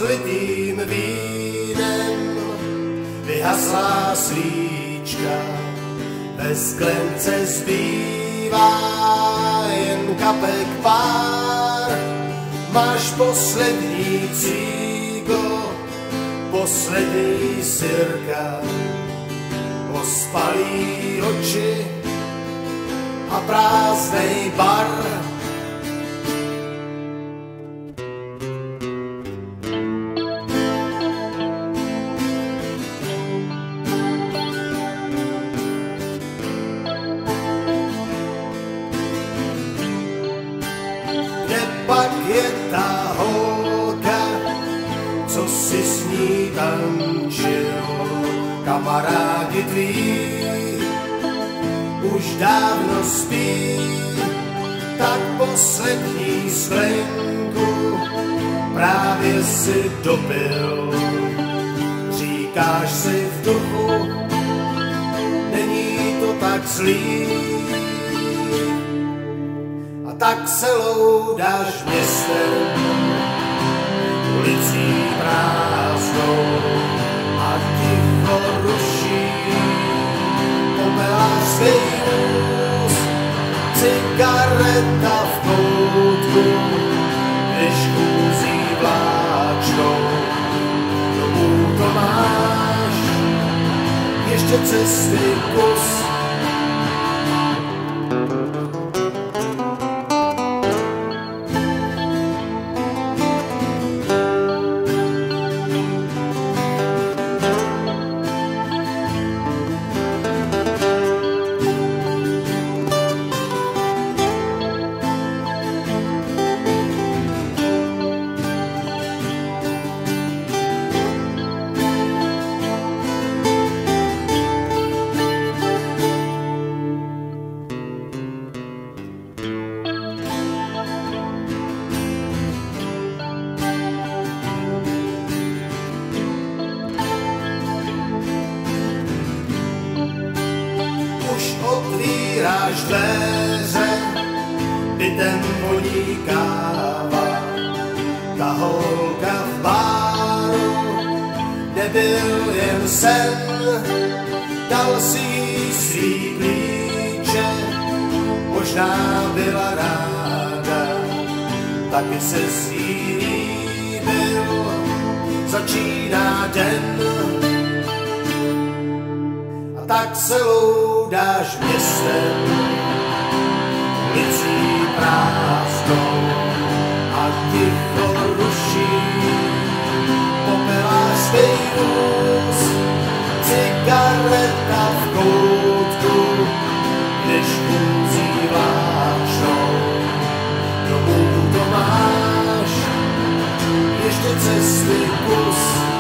rozlitým vínem vyhasla svíčka, ve sklence zbývá jen kapek pár. Máš poslední cígo, poslední sirka, ospalý oči a prázdnej bar. Pak je ta holka, co si s ní tančil, kamarádi tví už dávno spí, tak poslední sklenku právě si dopil. Říkáš si v duchu, není to tak zlý, tak se loudáš městem, ulicí prázdnou a ticho ruší popelářský vůz. Cigareta v koutku, když kůzí vláčkou, domů to máš, ještě cesty kus. Otvíráš dveře, bytem voní káva, ta holka v báru, nebyl jen sen, dal si jí svý klíče, možná byla ráda, taky se s jí líbil, začíná den, a tak se loudáš městem, ulicí prázdnou a ticho ruší popelářský vůz. Cigareta v koutku, když kůzí vláčnou, domů to máš, ještě cesty kus.